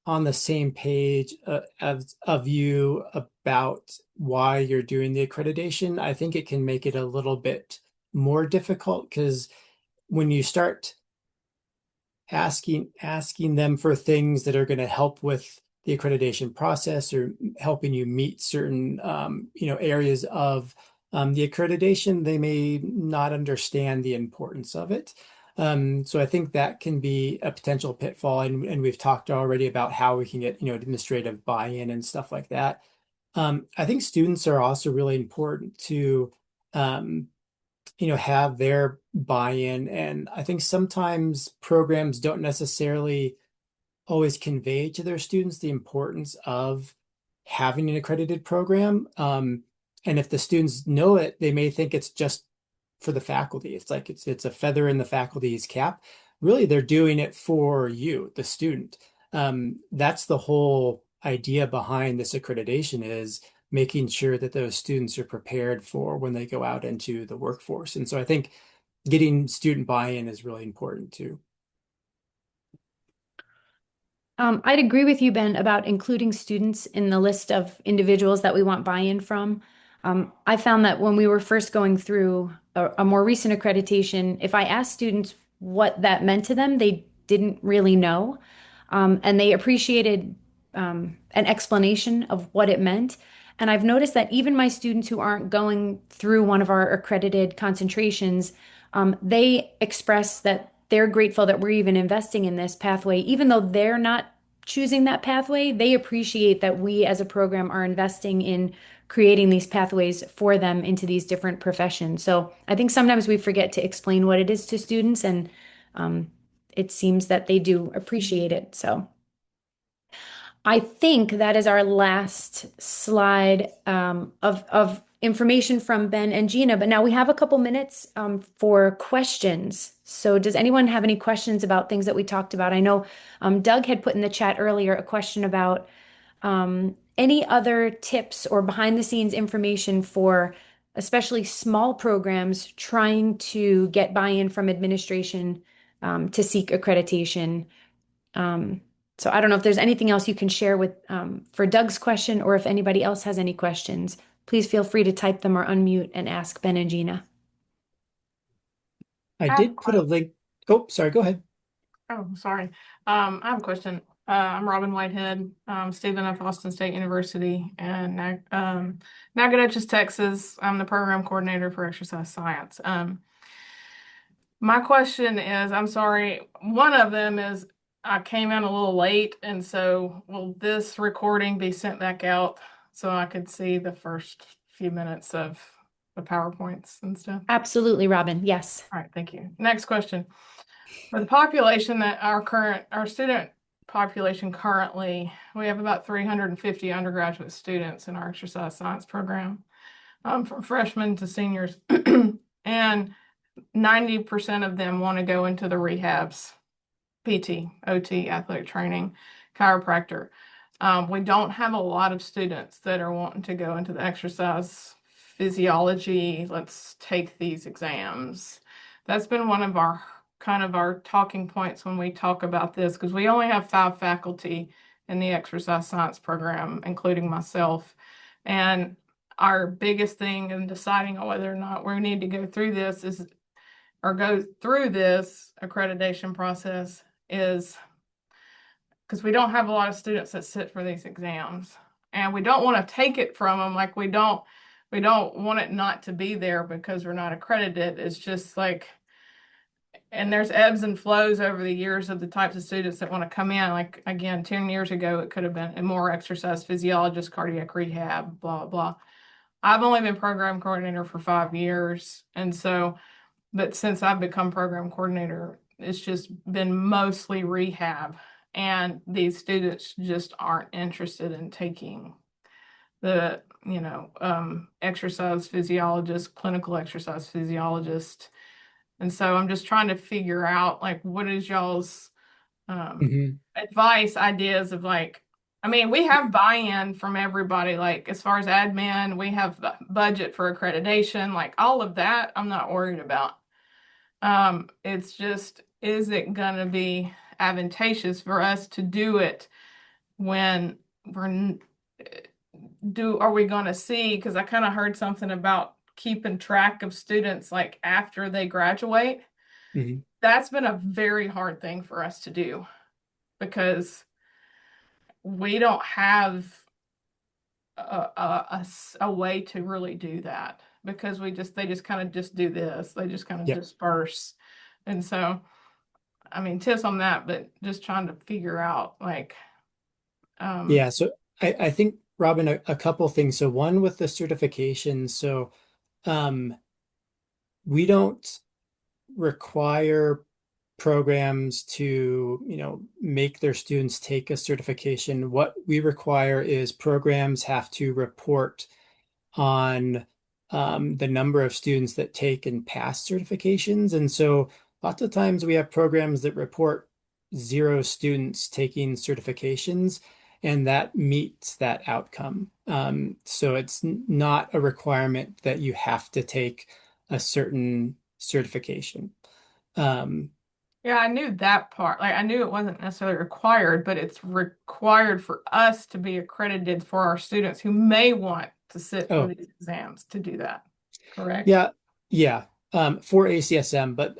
on the same page of you about why you're doing the accreditation, I think it can make it a little bit more difficult, because when you start asking them for things that are going to help with the accreditation process or helping you meet certain areas of The accreditation, they may not understand the importance of it. So I think that can be a potential pitfall, and we've talked already about how we can get, administrative buy-in and stuff like that. I think students are also really important to, have their buy-in, and I think sometimes programs don't necessarily always convey to their students the importance of having an accredited program. And if the students know it, they may think it's just for the faculty. It's like it's a feather in the faculty's cap. Really, they're doing it for you, the student. That's the whole idea behind this accreditation, is making sure that those students are prepared for when they go out into the workforce. And so I think getting student buy-in is really important too.
I'd agree with you, Ben, about including students in the list of individuals that we want buy-in from. I found that when we were first going through a more recent accreditation, if I asked students what that meant to them, they didn't really know. And they appreciated an explanation of what it meant. And I've noticed that even my students who aren't going through one of our accredited concentrations, they express that they're grateful that we're even investing in this pathway. Even though they're not choosing that pathway, they appreciate that we as a program are investing in creating these pathways for them into these different professions. So I think sometimes we forget to explain what it is to students, and it seems that they do appreciate it. So I think that is our last slide of information from Ben and Gina. But now we have a couple minutes for questions. So does anyone have any questions about things that we talked about? I know Doug had put in the chat earlier a question about any other tips or behind the scenes information for especially small programs trying to get buy-in from administration to seek accreditation. So I don't know if there's anything else you can share with for Doug's question, or if anybody else has any questions, please feel free to type them or unmute and ask Ben and Gina.
I did put a link. Oh, sorry, go ahead.
Oh, sorry. I have a question. I'm Robin Whitehead, student of Austin State University and Nacogdoches, Texas. I'm the program coordinator for exercise science. My question is, I'm sorry, one of them is I came in a little late, and so will this recording be sent back out so I could see the first few minutes of the PowerPoints and stuff?
Absolutely, Robin. Yes.
All right, thank you. Next question. For the population that our student population currently, we have about 350 undergraduate students in our exercise science program, from freshmen to seniors, and 90% of them want to go into the rehabs, PT, OT, athletic training, chiropractor. We don't have a lot of students that are wanting to go into the exercise physiology. Let's take these exams. That's been one of our talking points when we talk about this, because we only have 5 faculty in the exercise science program, including myself. And our biggest thing in deciding on whether or not we need to go through this accreditation process is because we don't have a lot of students that sit for these exams, and we don't want to take it from them. Like we don't want it not to be there because we're not accredited. It's just like, and there's ebbs and flows over the years of the types of students that want to come in. Like, again, 10 years ago, it could have been a more exercise physiologist, cardiac rehab, blah, blah. I've only been program coordinator for 5 years. And so, but since I've become program coordinator, it's just been mostly rehab. And these students just aren't interested in taking the, exercise physiologist, clinical exercise physiologist. And so I'm just trying to figure out, like, what is y'all's advice, ideas of, like, I mean, we have buy-in from everybody, like, as far as admin, we have budget for accreditation, like, all of that I'm not worried about. It's just, is it going to be advantageous for us to do it when are we going to see, because I kind of heard something about keeping track of students like after they graduate. That's been a very hard thing for us to do, because we don't have a way to really do that, because they just kind of just do this. They just kind of
Yep.
disperse. And so, I mean, tips on that, but just trying to figure out like,
Yeah, so I think, Robin, a couple things. So one with the certification. So um, we don't require programs to, make their students take a certification. What we require is programs have to report on the number of students that take and pass certifications. And so lots of times we have programs that report 0 students taking certifications, and that meets that outcome. So it's not a requirement that you have to take a certain certification. Um,
yeah, I knew that part. Like I knew it wasn't necessarily required, but it's required for us to be accredited for our students who may want to sit for
oh,
these exams to do that. Correct?
yeah, yeah. For ACSM, but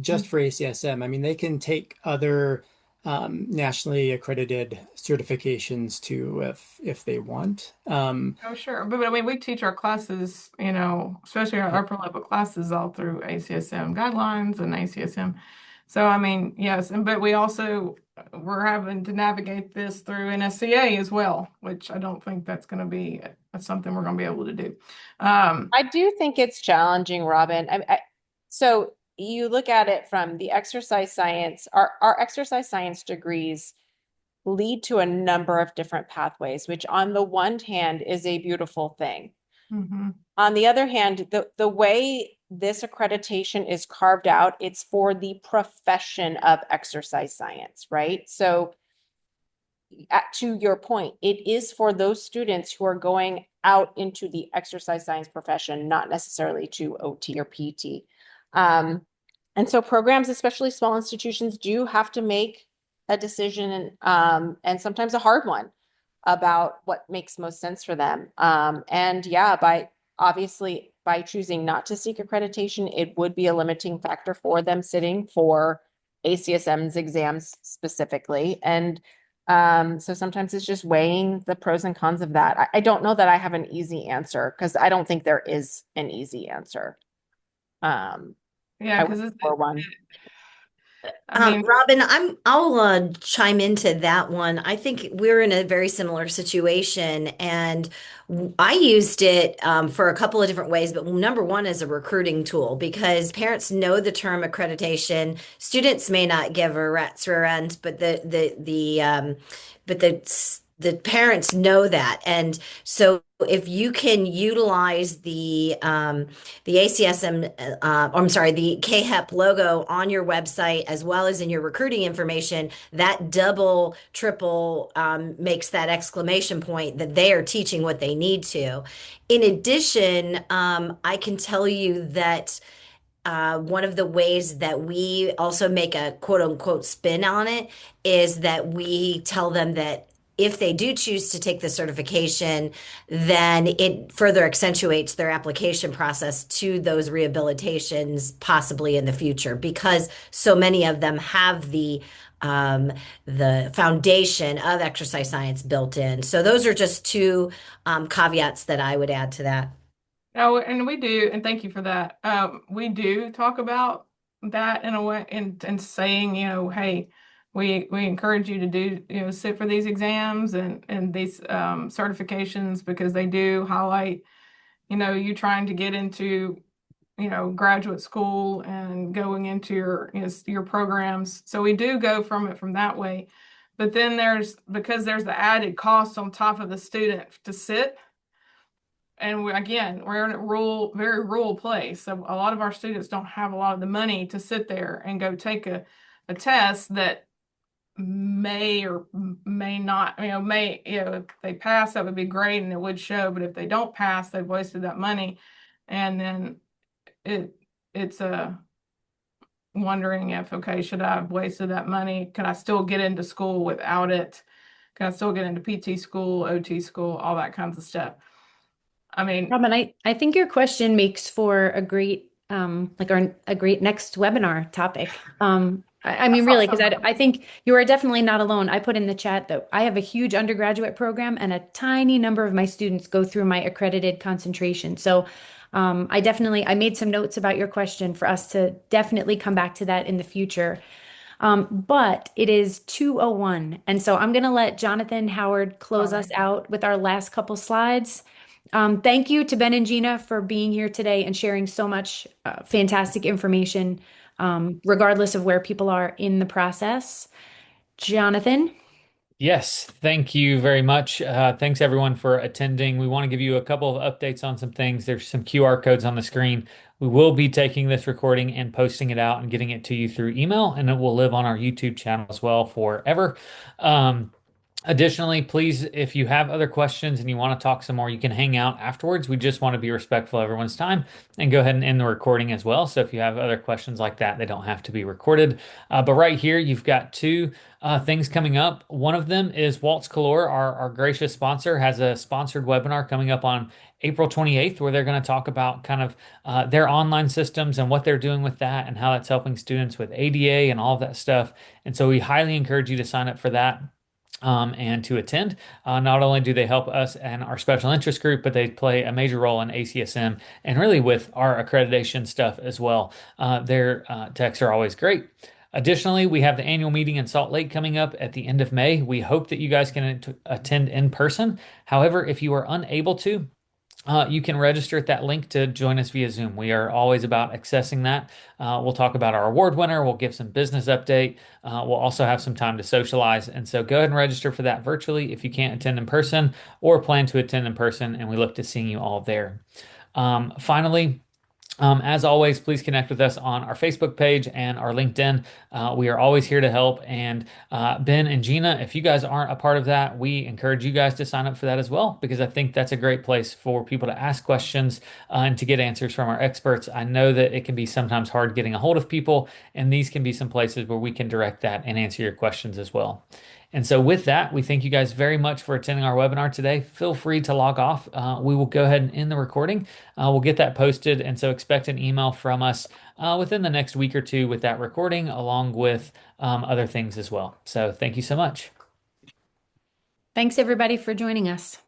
just for ACSM. I mean, they can take other nationally accredited certifications too if they want.
Oh, sure. But I mean, we teach our classes, especially our
Yep.
upper level classes all through ACSM guidelines and ACSM. So, I mean, yes. But we're having to navigate this through NSCA as well, which I don't think that's going to be something we're going to be able to do.
I do think it's challenging, Robin. So you look at it from the exercise science, our exercise science degrees lead to a number of different pathways, which on the one hand is a beautiful thing.
mhm.
On the other hand, the way this accreditation is carved out, it's for the profession of exercise science, right? So to your point, it is for those students who are going out into the exercise science profession, not necessarily to OT or PT. And so programs, especially small institutions, do have to make a decision, and sometimes a hard one, about what makes most sense for them. And yeah, by choosing not to seek accreditation, it would be a limiting factor for them sitting for ACSM's exams specifically. And so sometimes it's just weighing the pros and cons of that. I don't know that I have an easy answer, because I don't think there is an easy answer.
Yeah,
I
because
wish there were one.
I mean,
Robin, I'll chime into that one. I think we're in a very similar situation, and I used it for a couple of different ways. But number one is a recruiting tool, because parents know the term accreditation. Students may not give a rat's rear end, but the parents know that, and so if you can utilize the ACSM, I'm sorry, the CAAHEP logo on your website as well as in your recruiting information, that double, triple makes that exclamation point that they are teaching what they need to. In addition, I can tell you that one of the ways that we also make a quote unquote spin on it is that we tell them that if they do choose to take the certification, then it further accentuates their application process to those rehabilitations possibly in the future, because so many of them have the foundation of exercise science built in. So those are just two caveats that I would add to that.
oh, and we do, and thank you for that. We do talk about that in a way, and saying, hey, we encourage you to do, sit for these exams and these certifications, because they do highlight, you trying to get into, graduate school and going into your programs. So we do go from it from that way. But then because there's the added cost on top of the student to sit. And we're in a very rural place. So a lot of our students don't have a lot of the money to sit there and go take a test that may or may not, if they pass, that would be great and it would show. But if they don't pass, they've wasted that money. And then it's wondering if, okay, should I have wasted that money? Can I still get into school without it? Can I still get into PT school, OT school, all that kinds of stuff? I mean,
Robin, I think your question makes for a great a great next webinar topic. I mean, really, because I think you are definitely not alone. I put in the chat that I have a huge undergraduate program and a tiny number of my students go through my accredited concentration. So I made some notes about your question for us to definitely come back to that in the future. But it is 2:01. And so I'm going to let Jonathan Howard close us out with our last couple slides. Thank you to Ben and Gina for being here today and sharing so much fantastic information, regardless of where people are in the process. Jonathan?
Yes, thank you very much. Thanks everyone for attending. We want to give you a couple of updates on some things. There's some QR codes on the screen. We will be taking this recording and posting it out and getting it to you through email, and it will live on our YouTube channel as well forever. Additionally, please, if you have other questions and you want to talk some more, you can hang out afterwards. We just want to be respectful of everyone's time and go ahead and end the recording as well. So if you have other questions like that, they don't have to be recorded. But right here, you've got two things coming up. One of them is Waltz Calor, our gracious sponsor, has a sponsored webinar coming up on April 28th, where they're going to talk about kind of their online systems and what they're doing with that and how that's helping students with ADA and all of that stuff. And so we highly encourage you to sign up for that. And to attend. Not only do they help us and our special interest group, but they play a major role in ACSM and really with our accreditation stuff as well. Their texts are always great. Additionally, we have the annual meeting in Salt Lake coming up at the end of May. We hope that you guys can attend in person. However, if you are unable to, you can register at that link to join us via Zoom. We are always about accessing that. We'll talk about our award winner. We'll give some business update. We'll also have some time to socialize. And so go ahead and register for that virtually if you can't attend in person or plan to attend in person. And we look to seeing you all there. Finally, as always, please connect with us on our Facebook page and our LinkedIn. We are always here to help. And Ben and Gina, if you guys aren't a part of that, we encourage you guys to sign up for that as well, because I think that's a great place for people to ask questions and to get answers from our experts. I know that it can be sometimes hard getting a hold of people, and these can be some places where we can direct that and answer your questions as well. And so with that, we thank you guys very much for attending our webinar today. Feel free to log off. We will go ahead and end the recording. We'll get that posted. And so expect an email from us within the next week or two with that recording, along with other things as well. So thank you so much.
Thanks everybody for joining us.